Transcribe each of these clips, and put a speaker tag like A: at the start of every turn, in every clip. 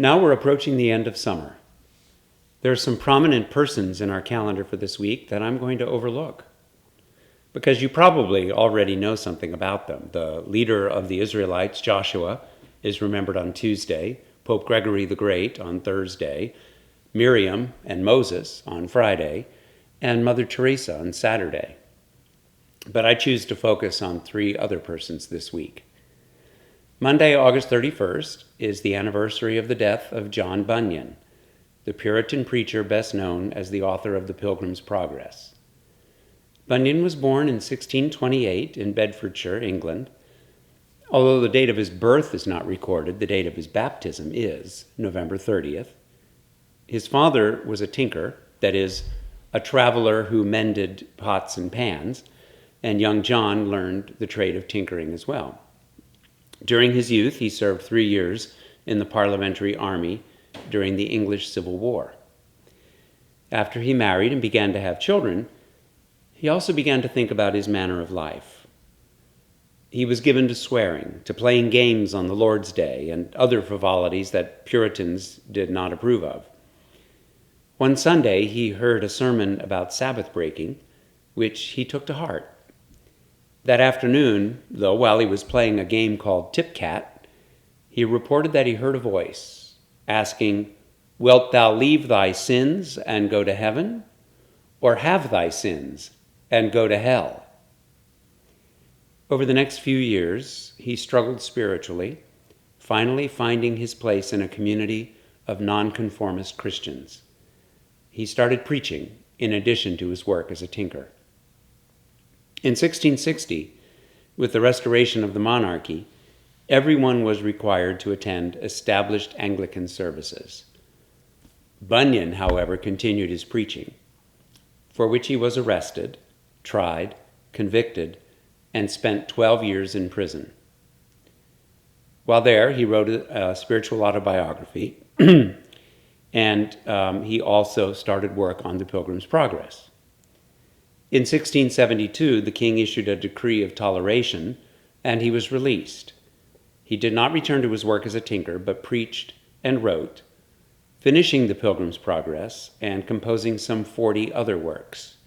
A: Now we're approaching the end of summer. There are some prominent persons in our calendar for this week that I'm going to overlook, because you probably already know something about them. The leader of the Israelites, Joshua, is remembered on Tuesday, Pope Gregory the Great on Thursday, Miriam and Moses on Friday, and Mother Teresa on Saturday. But I choose to focus on 3 other persons this week. Monday, August 31st, is the anniversary of the death of John Bunyan, the Puritan preacher best known as the author of The Pilgrim's Progress. Bunyan was born in 1628 in Bedfordshire, England. Although the date of his birth is not recorded, the date of his baptism is November 30th. His father was a tinker, that is, a traveler who mended pots and pans, and young John learned the trade of tinkering as well. During his youth, he served 3 years in the Parliamentary Army during the English Civil War. After he married and began to have children, he also began to think about his manner of life. He was given to swearing, to playing games on the Lord's Day, and other frivolities that Puritans did not approve of. One Sunday, he heard a sermon about Sabbath breaking, which he took to heart. That afternoon, though, while he was playing a game called Tip Cat, he reported that he heard a voice asking, "Wilt thou leave thy sins and go to heaven, or have thy sins and go to hell?" Over the next few years, he struggled spiritually, finally finding his place in a community of nonconformist Christians. He started preaching in addition to his work as a tinker. In 1660, with the restoration of the monarchy, everyone was required to attend established Anglican services. Bunyan, however, continued his preaching, for which he was arrested, tried, convicted, and spent 12 years in prison. While there, he wrote a spiritual autobiography, and he also started work on The Pilgrim's Progress. In 1672, the king issued a decree of toleration, and he was released. He did not return to his work as a tinker, but preached and wrote, finishing The Pilgrim's Progress and composing some 40 other works.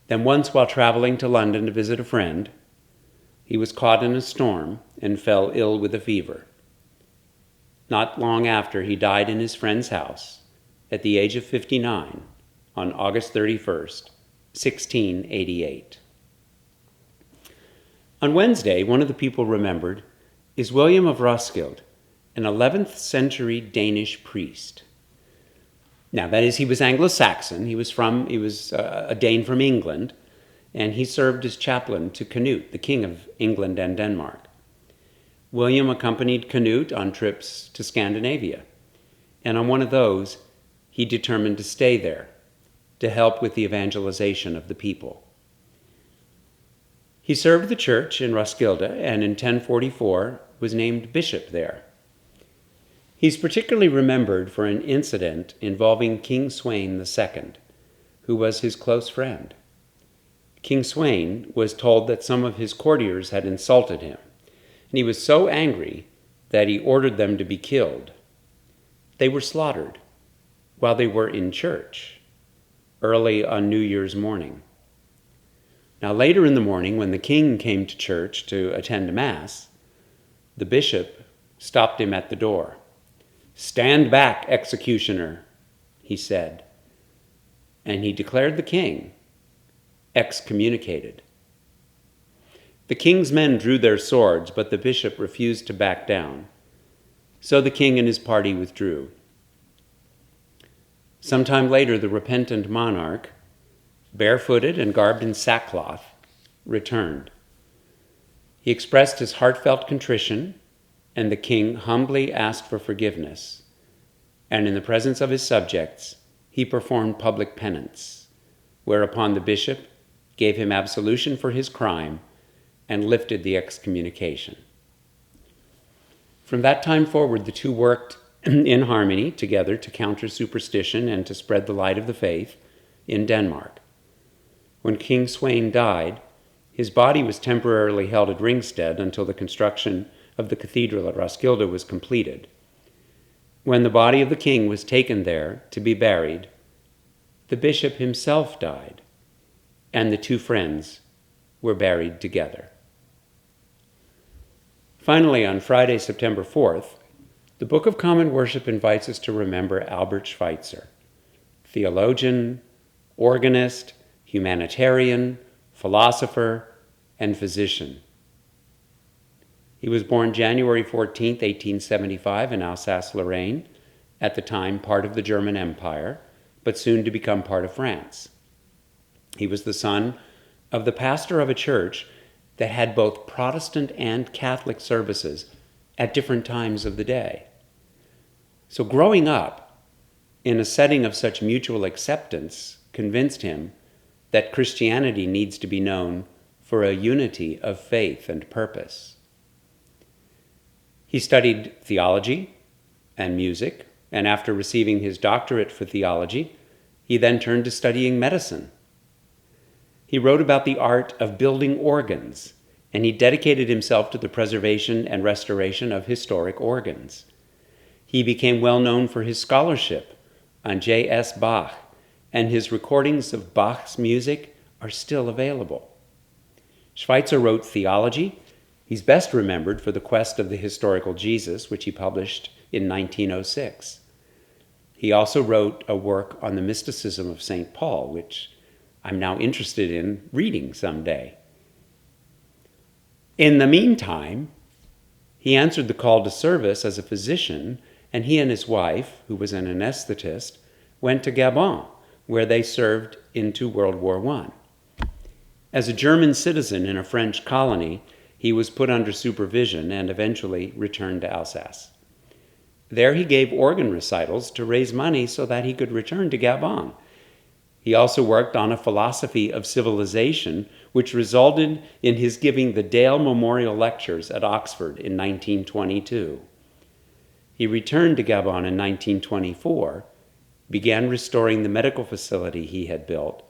A: Then once, while traveling to London to visit a friend, he was caught in a storm and fell ill with a fever. Not long after, he died in his friend's house at the age of 59 on August 31st, 1688. On Wednesday, one of the people remembered is William of Roeskilde, an 11th century Danish priest. Now, that is, he was Anglo-Saxon. He was a Dane from England, and he served as chaplain to Canute, the king of England and Denmark. William accompanied Canute on trips to Scandinavia, and on one of those, he determined to stay there to help with the evangelization of the people. He served the church in Roeskilde, and in 1044 was named bishop there. He's particularly remembered for an incident involving King Sweyn II, who was his close friend. King Sweyn was told that some of his courtiers had insulted him, and he was so angry that he ordered them to be killed. They were slaughtered while they were in church, early on New Year's morning. Now, later in the morning, when the king came to church to attend Mass, the bishop stopped him at the door. "Stand back, executioner," he said, and he declared the king excommunicated. The king's men drew their swords, but the bishop refused to back down, so the king and his party withdrew. Sometime later, the repentant monarch, barefooted and garbed in sackcloth, returned. He expressed his heartfelt contrition, and the king humbly asked for forgiveness, and in the presence of his subjects, he performed public penance, whereupon the bishop gave him absolution for his crime and lifted the excommunication. From that time forward, the two worked in harmony together to counter superstition and to spread the light of the faith in Denmark. When King Sweyn died, his body was temporarily held at Ringsted until the construction of the cathedral at Roeskilde was completed. When the body of the king was taken there to be buried, the bishop himself died, and the two friends were buried together. Finally, on Friday, September 4th, the Book of Common Worship invites us to remember Albert Schweitzer, theologian, organist, humanitarian, philosopher, and physician. He was born January 14, 1875 in Alsace-Lorraine, at the time part of the German Empire, but soon to become part of France. He was the son of the pastor of a church that had both Protestant and Catholic services at different times of the day. So growing up in a setting of such mutual acceptance convinced him that Christianity needs to be known for a unity of faith and purpose. He studied theology and music, and after receiving his doctorate for theology, he then turned to studying medicine. He wrote about the art of building organs, and he dedicated himself to the preservation and restoration of historic organs. He became well known for his scholarship on J.S. Bach, and his recordings of Bach's music are still available. Schweitzer wrote theology. He's best remembered for The Quest of the Historical Jesus, which he published in 1906. He also wrote a work on the mysticism of St. Paul, which I'm now interested in reading someday. In the meantime, he answered the call to service as a physician, and he and his wife, who was an anesthetist, went to Gabon, where they served into World War I. As a German citizen in a French colony, he was put under supervision and eventually returned to Alsace. There he gave organ recitals to raise money so that he could return to Gabon. He also worked on a philosophy of civilization, which resulted in his giving the Dale Memorial Lectures at Oxford in 1922. He returned to Gabon in 1924, began restoring the medical facility he had built,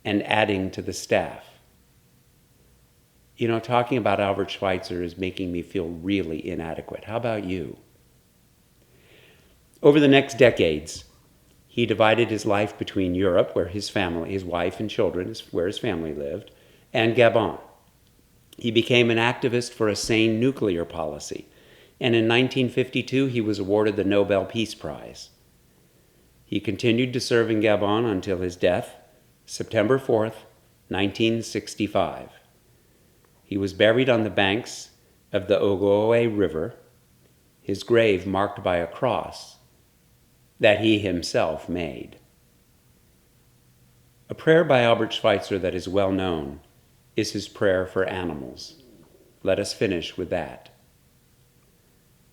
A: and adding to the staff. You know, talking about Albert Schweitzer is making me feel really inadequate. How about you? Over the next decades, he divided his life between Europe, where his family, his wife and children, where his family lived, and Gabon. He became an activist for a sane nuclear policy, and in 1952 he was awarded the Nobel Peace Prize. He continued to serve in Gabon until his death, September 4th, 1965. He was buried on the banks of the Ogowe River, his grave marked by a cross that he himself made. A prayer by Albert Schweitzer that is well known is his prayer for animals. Let us finish with that.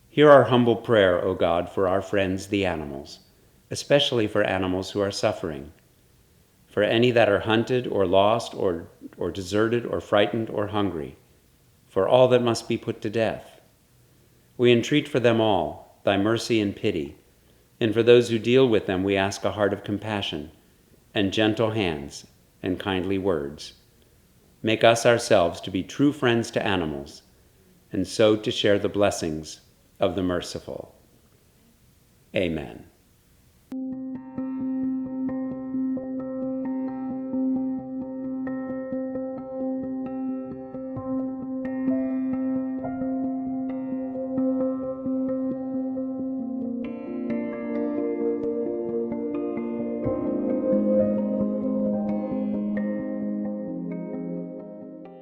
A: Hear our humble prayer, O God, for our friends the animals, especially for animals who are suffering, for any that are hunted or lost or deserted or frightened or hungry, for all that must be put to death. We entreat for them all thy mercy and pity, and for those who deal with them we ask a heart of compassion and gentle hands and kindly words. Make us ourselves to be true friends to animals, and so to share the blessings of the merciful. Amen.